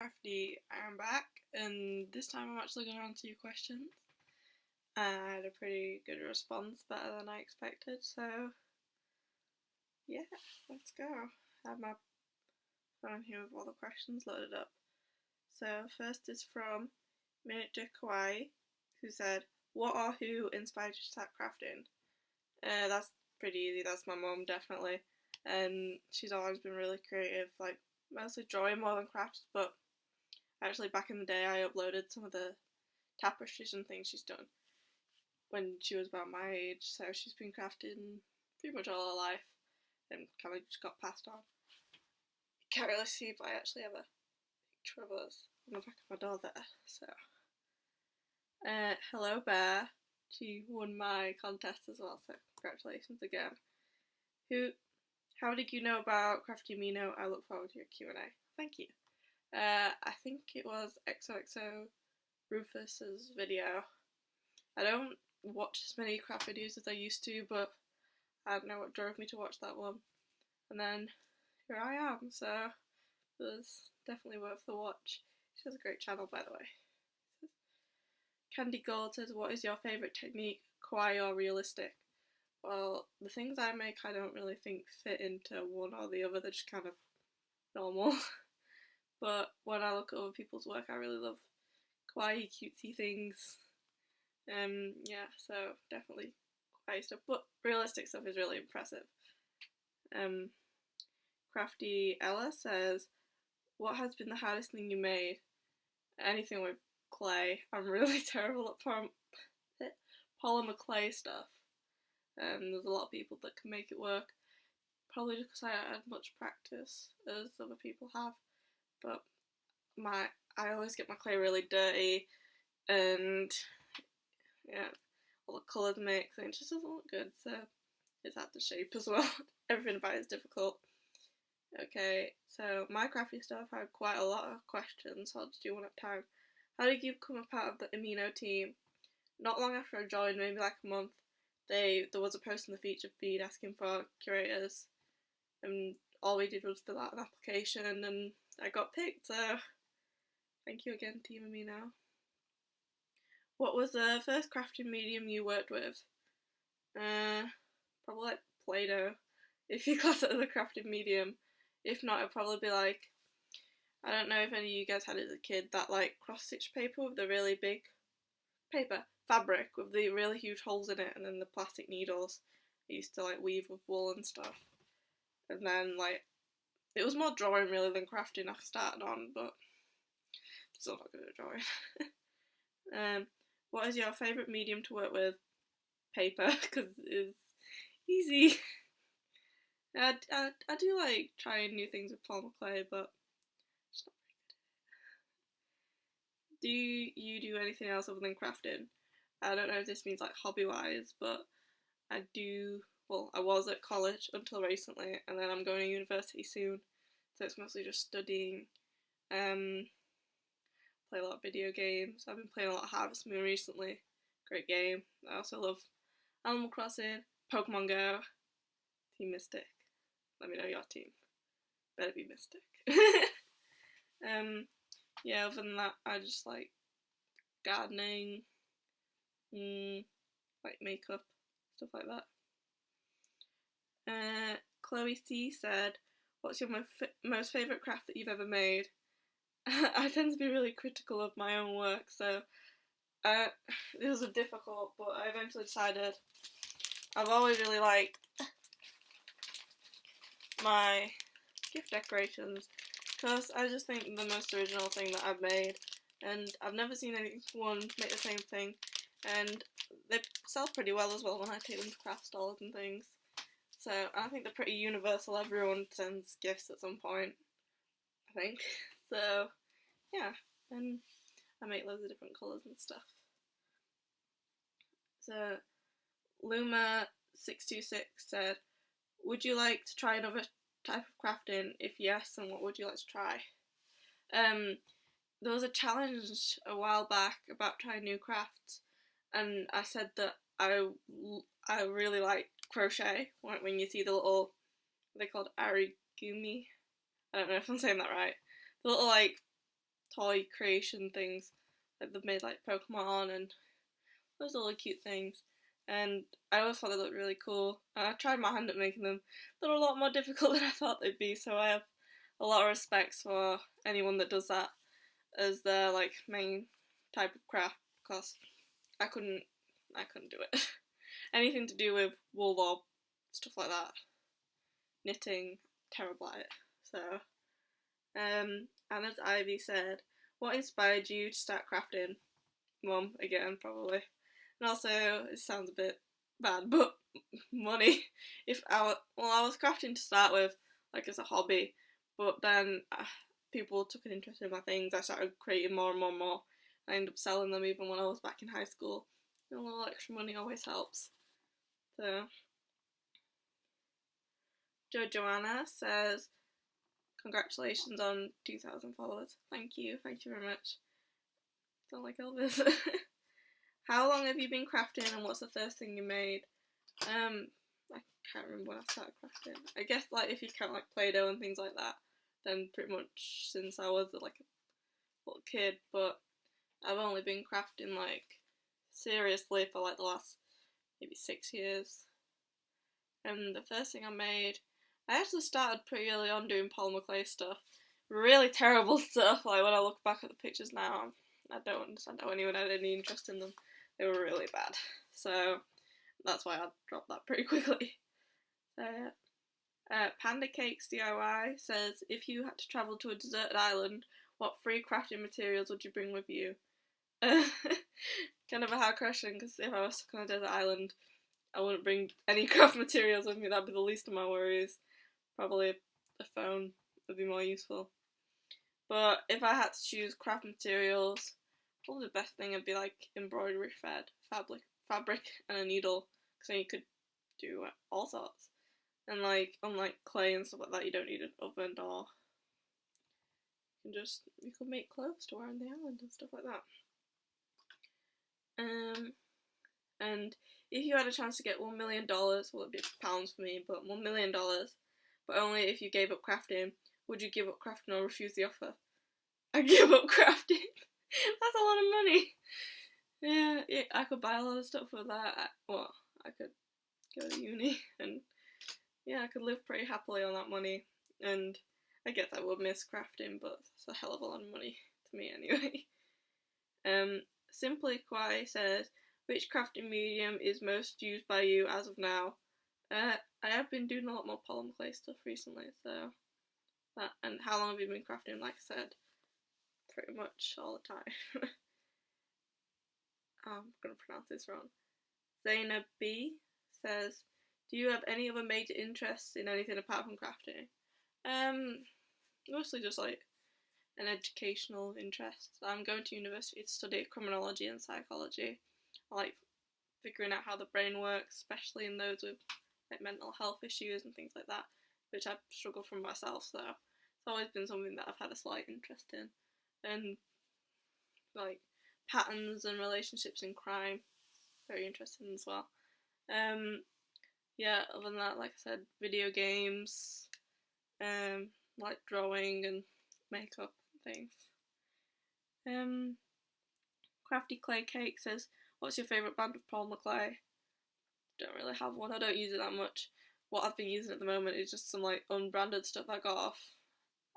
Crafty, I'm back, and this time I'm actually going to answer your questions. I had a pretty good response, better than I expected, so yeah, let's go. I have my phone here with all the questions loaded up. So first is from Miniature Kawaii, who said, "What or who inspired you to start crafting?" That's pretty easy. That's my mum, definitely, and she's always been really creative, like mostly drawing more than crafts, but actually back in the day I uploaded some of the tapestries and things she's done when she was about my age, so she's been crafting pretty much all her life and kind of just got passed on. You can't really see, but I actually have a picture of us on the back of my door there, so. Hello Bear, she won my contest as well, so congratulations again. How did you know about Crafty Amino? I look forward to your Q&A. Thank you. I think it was XOXO Rufus's video. I don't watch as many craft videos as I used to, but I don't know what drove me to watch that one. And then here I am, so it was definitely worth the watch. She has a great channel, by the way. Candy Gold says, "What is your favourite technique, kawaii or realistic?" Well, the things I make I don't really think fit into one or the other, they're just kind of normal. But when I look at other people's work, I really love kawaii, cutesy things. Yeah, so definitely kawaii stuff, but realistic stuff is really impressive. Crafty Ella says, "What has been the hardest thing you made?" Anything with clay. I'm really terrible at polymer clay stuff. There's a lot of people that can make it work, probably just because I don't have much practice as other people have, but I always get my clay really dirty, and yeah, all the colours mix and it just doesn't look good, so it's hard to shape as well. Everything about it is difficult. Okay, so my crafty stuff had quite a lot of questions, so I'll just do one at a time. How did you become a part of the Amino team? Not long after I joined, maybe like a month, there was a post in the feature feed asking for curators, and all we did was fill out an application and I got picked, so thank you again, Team Amino. What was the first crafting medium you worked with? Probably like Play-Doh, if you class it as a crafting medium. If not, it'd probably be like, I don't know if any of you guys had it as a kid, that like cross-stitch paper with the really big fabric with the really huge holes in it, and then the plastic needles. I used to like weave with wool and stuff. And then like, it was more drawing really than crafting I started on, but still not good at drawing. What is your favourite medium to work with? Paper, because it's easy. I do like trying new things with polymer clay, but it's not very good. Do you do anything else other than crafting? I don't know if this means like hobby-wise, but I do. Well, I was at college until recently, and then I'm going to university soon, so it's mostly just studying. Play a lot of video games. I've been playing a lot of Harvest Moon recently. Great game. I also love Animal Crossing, Pokemon Go, Team Mystic. Let me know your team. Better be Mystic. Yeah, other than that, I just like gardening, like makeup, stuff like that. Chloe C said, "What's your most favourite craft that you've ever made?" I tend to be really critical of my own work, so it was difficult, but I eventually decided I've always really liked my gift decorations, because I just think the most original thing that I've made, and I've never seen anyone make the same thing, and they sell pretty well as well when I take them to craft stores and things, so I think they're pretty universal. Everyone sends gifts at some point, I think, so yeah, and I make loads of different colours and stuff. So Luma626 said, "Would you like to try another type of crafting? If yes, then what would you like to try?" There was a challenge a while back about trying new crafts, and I said that I really like crochet. When you see the little, they're called arigumi. I don't know if I'm saying that right. The little like toy creation things. Like they've made like Pokemon and those little cute things. And I always thought they looked really cool. And I tried my hand at making them. They're a lot more difficult than I thought they'd be, so I have a lot of respect for anyone that does that as their like main type of craft, because I couldn't do it. Anything to do with wool or stuff like that, knitting, terrible at it. So, and as Ivy said, what inspired you to start crafting? Mum, again, probably. And also, it sounds a bit bad, but money. I was crafting to start with, like as a hobby, but then people took an interest in my things. I started creating more and more and more. I ended up selling them even when I was back in high school. And a little extra money always helps. So, Joanna says, congratulations on 2,000 followers. Thank you very much. Sound like Elvis. How long have you been crafting and what's the first thing you made? I can't remember when I started crafting. I guess like if you count like Play-Doh and things like that, then pretty much since I was like a little kid, but I've only been crafting like seriously for like the last maybe 6 years. And the first thing I made, I actually started pretty early on doing polymer clay stuff. Really terrible stuff, like when I look back at the pictures now, I don't understand how anyone had any interest in them. They were really bad. So that's why I dropped that pretty quickly. So Panda Cakes DIY says, if you had to travel to a deserted island, what 3 crafting materials would you bring with you? Kind of a hard question, because if I was stuck on a desert island, I wouldn't bring any craft materials with me. That'd be the least of my worries. Probably a phone would be more useful. But if I had to choose craft materials, probably the best thing would be like embroidery thread, fabric and a needle, because then you could do all sorts. And like, unlike clay and stuff like that, you don't need an oven, or you could make clothes to wear on the island and stuff like that. And if you had a chance to get $1 million, well, it'd be pounds for me, but $1 million, but only if you gave up crafting, would you give up crafting or refuse the offer? I give up crafting. That's a lot of money. Yeah, I could buy a lot of stuff with that. I could go to uni, and yeah, I could live pretty happily on that money. And I guess I would miss crafting, but it's a hell of a lot of money to me anyway. Simply Kwai says, which crafting medium is most used by you as of now? I have been doing a lot more polymer clay stuff recently, so that. And how long have you been crafting? Like I said, pretty much all the time. I'm gonna pronounce this wrong. Zainab B says, do you have any other major interests in anything apart from crafting? Mostly just like an educational interest. I'm going to university to study criminology and psychology. I like figuring out how the brain works, especially in those with like mental health issues and things like that, which I've struggled from myself, so it's always been something that I've had a slight interest in. And like patterns and relationships in crime, very interesting as well. Yeah, other than that, like I said, video games, like drawing and makeup and things. Crafty Clay Cake says, what's your favourite brand of polymer clay? Don't really have one, I don't use it that much. What I've been using at the moment is just some like unbranded stuff I got off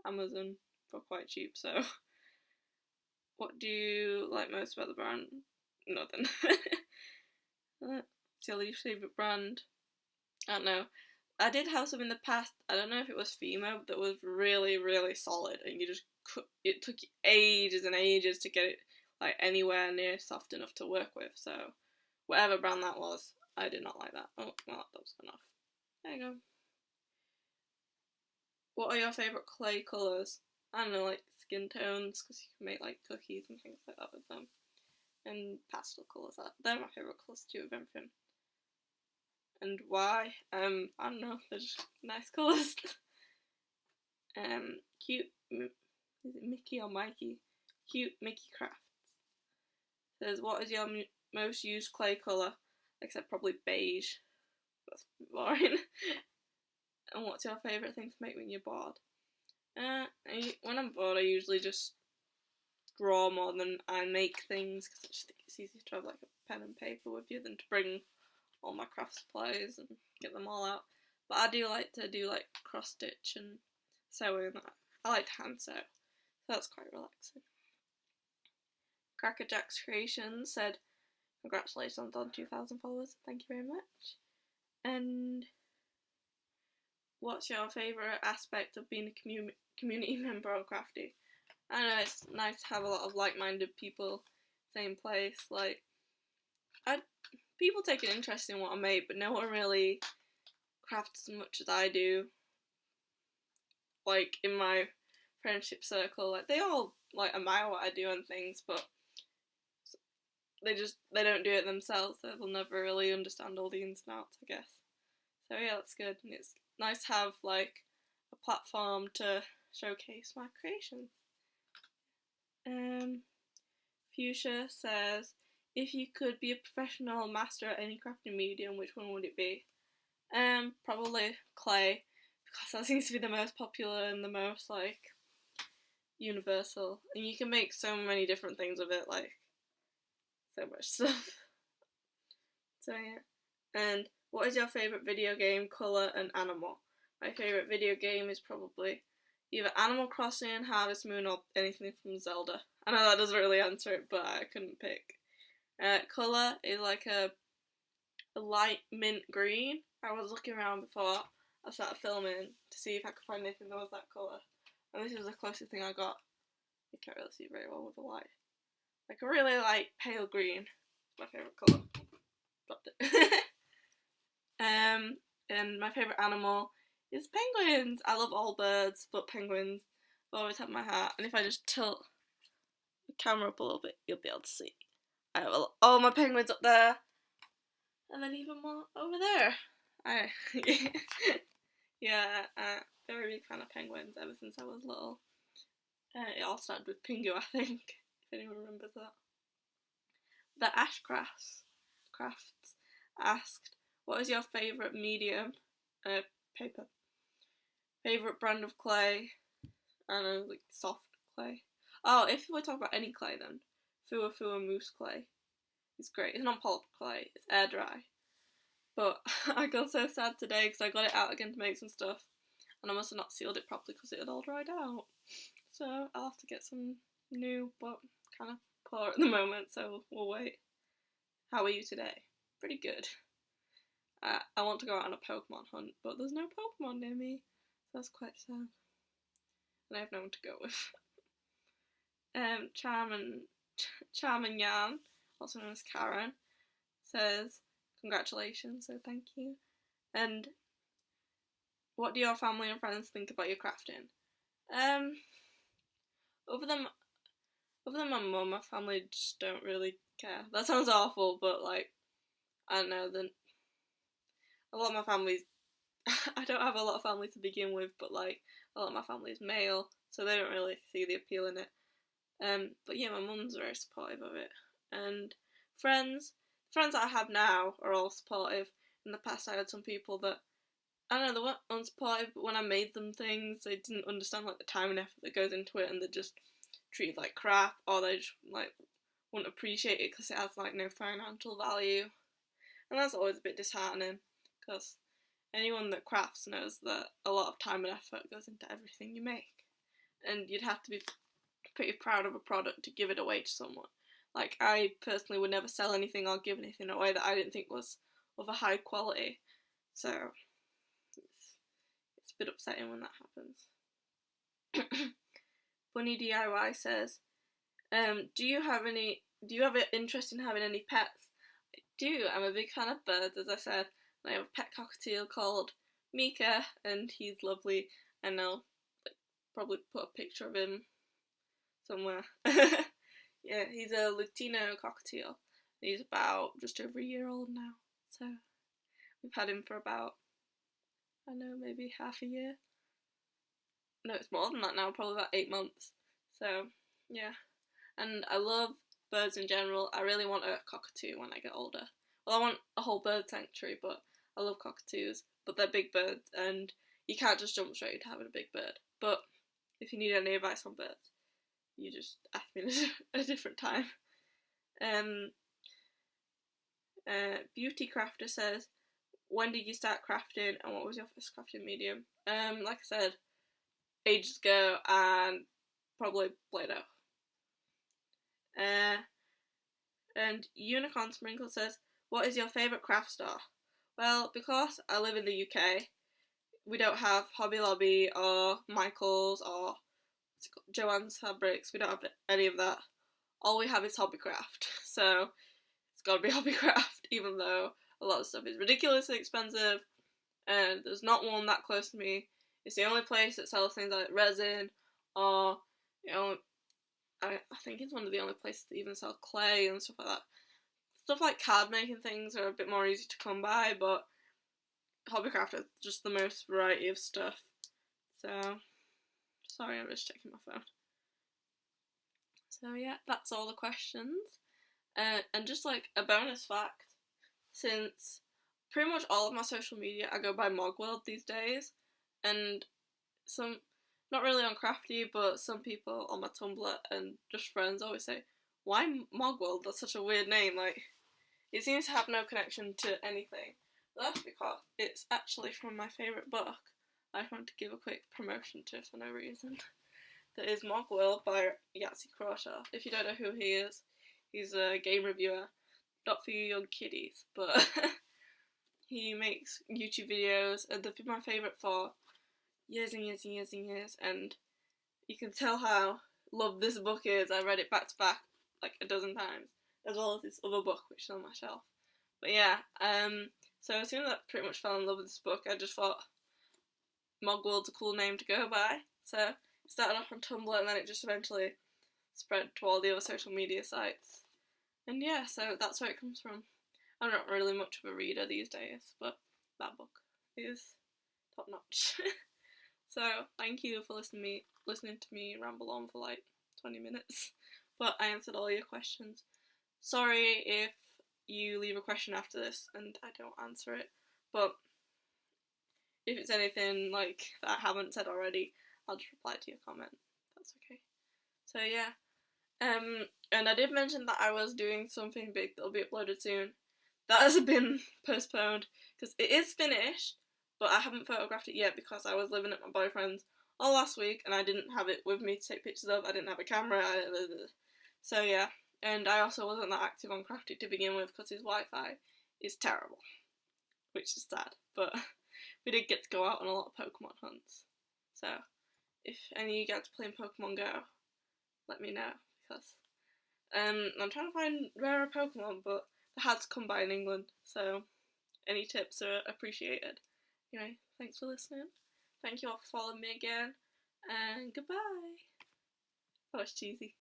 Amazon for quite cheap, so. What do you like most about the brand? Nothing. What's your least favourite brand? I don't know. I did have some in the past, I don't know if it was Fimo, that was really, really solid, and it took ages and ages to get it like anywhere near soft enough to work with, so whatever brand that was, I did not like that. Oh, my laptop's gone off. There you go. What are your favourite clay colours? I don't know, like skin tones, because you can make like cookies and things like that with them. And pastel colours, they're my favourite colours too of everything. And why? I don't know, they're just nice colours. Cute, is it Mickey or Mikey? Cute Mickey Crafts says, what is your most used clay colour? Except probably beige. That's boring. And what's your favourite thing to make when you're bored? When I'm bored, I usually just draw more than I make things, because I just think it's easier to have like a pen and paper with you than to bring all my craft supplies and get them all out. But I do like to do like cross stitch and sewing. I like to hand sew, so that's quite relaxing. Crackerjack's Creations said, "Congratulations on 2,000 followers. Thank you very much." And what's your favourite aspect of being a community member on Crafty? I know it's nice to have a lot of like-minded people, same place. Like, people take an interest in what I make, but no one really crafts as much as I do. Like, in my friendship circle, like, they all like admire what I do and things, but they don't do it themselves, so they'll never really understand all the ins and outs, I guess. So yeah, that's good. And it's nice to have like a platform to showcase my creations. Fuchsia says, "If you could be a professional master at any crafting medium, which one would it be?" Probably clay, because that seems to be the most popular and the most like universal, and you can make so many different things with it, like so much stuff. So yeah. And what is your favourite video game, colour and animal? My favourite video game is probably either Animal Crossing, Harvest Moon, or anything from Zelda. I know that doesn't really answer it, but I couldn't pick. Colour is like a light mint green. I was looking around before I started filming to see if I could find anything that was that colour. And this is the closest thing I got. You can't really see very well with the light. Like a really light pale green. It's my favourite colour. Dropped it. And my favourite animal is penguins. I love all birds, but penguins always have my heart. And if I just tilt the camera up a little bit, you'll be able to see. I have all my penguins up there, and then even more over there. Very big fan of penguins ever since I was little. It all started with Pingu, I think, if anyone remembers that. The Ashcrafts asked, "What is your favourite medium?" Paper. Favourite brand of clay? I don't know, like soft clay. Oh, if we talk about any clay then, Fua Mousse clay. It's great. It's not polymer clay, it's air dry. But I got so sad today because I got it out again to make some stuff, and I must have not sealed it properly because it had all dried out. So I'll have to get some new, but kind of poor at the moment, so we'll wait. How are you today? Pretty good. I want to go out on a Pokemon hunt, but there's no Pokemon near me, so that's quite sad. And I have no one to go with. Charmin Yan, also known as Karen, says, "Congratulations," so thank you. And what do your family and friends think about your crafting? Other than my mum, my family just don't really care. That sounds awful, but like, I don't know, a lot of my family's, I don't have a lot of family to begin with, but like, a lot of my family is male, so they don't really see the appeal in it. But yeah, my mum's very supportive of it. And friends that I have now are all supportive. In the past I had some people that, I don't know, they weren't unsupportive, but when I made them things, they didn't understand like the time and effort that goes into it, and they just treat it like crap, or they just like wouldn't appreciate it because it has like no financial value. And that's always a bit disheartening, because anyone that crafts knows that a lot of time and effort goes into everything you make, and you'd have to be pretty proud of a product to give it away to someone. Like, I personally would never sell anything or give anything away that I didn't think was of a high quality, so it's a bit upsetting when that happens. Bunny DIY says, do you have an interest in having any pets? I do. I'm a big fan of birds, as I said, and I have a pet cockatiel called Mika, and he's lovely, and I'll probably put a picture of him somewhere. Yeah, he's a Latino cockatiel. He's about just over a year old now, so we've had him for about, I don't know, maybe half a year. No, it's more than that now, probably about 8 months. So, yeah. And I love birds in general. I really want a cockatoo when I get older. Well, I want a whole bird sanctuary, but I love cockatoos. But they're big birds, and you can't just jump straight to having a big bird. But if you need any advice on birds, you just ask me at a different time. Beauty Crafter says, when did you start crafting and what was your first crafting medium? Like I said, ages ago, and probably Play-Doh. And Unicorn Sprinkle says, what is your favourite craft store? Well, because I live in the UK, we don't have Hobby Lobby or Michael's or Joann's Fabrics. We don't have any of that. All we have is Hobbycraft. So it's got to be Hobbycraft, even though a lot of stuff is ridiculously expensive and there's not one that close to me. It's the only place that sells things like resin, or I think it's one of the only places that even sell clay and stuff like that. Stuff like card making things are a bit more easy to come by, but Hobbycraft has just the most variety of stuff. So, sorry, I'm just checking my phone. So yeah, that's all the questions. And just like a bonus fact, since pretty much all of my social media I go by Mogworld these days, and some, not really on Crafty, but some people on my Tumblr and just friends always say, why Mogworld? That's such a weird name, like, it seems to have no connection to anything. But that's because it's actually from my favourite book I want to give a quick promotion to for no reason. That is Mogworld by Yahtzee Crawshaw. If you don't know who he is, he's a game reviewer, not for you young kiddies, but he makes YouTube videos, and they've been my favourite for years and years and years and years, and you can tell how loved this book is. I read it back to back like a dozen times, as well as this other book which is on my shelf. But yeah, so as soon as I pretty much fell in love with this book, I just thought Mogworld's a cool name to go by. So it started off on Tumblr, and then it just eventually spread to all the other social media sites. And yeah, so that's where it comes from. I'm not really much of a reader these days, but that book is top notch. So thank you for listening to me ramble on for like 20 minutes. But I answered all your questions. Sorry if you leave a question after this and I don't answer it, but if it's anything like that I haven't said already, I'll just reply to your comment. That's okay. So yeah. And I did mention that I was doing something big that'll be uploaded soon. That has been postponed because it is finished, but I haven't photographed it yet because I was living at my boyfriend's all last week and I didn't have it with me to take pictures of. I didn't have a camera. So yeah, and I also wasn't that active on Crafty to begin with because his Wi-Fi is terrible, which is sad. But we did get to go out on a lot of Pokemon hunts. So if any of you guys are playing Pokemon Go, let me know, because I'm trying to find rarer Pokemon, but they had to come by in England, so any tips are appreciated. Anyway, thanks for listening. Thank you all for following me again, and goodbye. That was cheesy.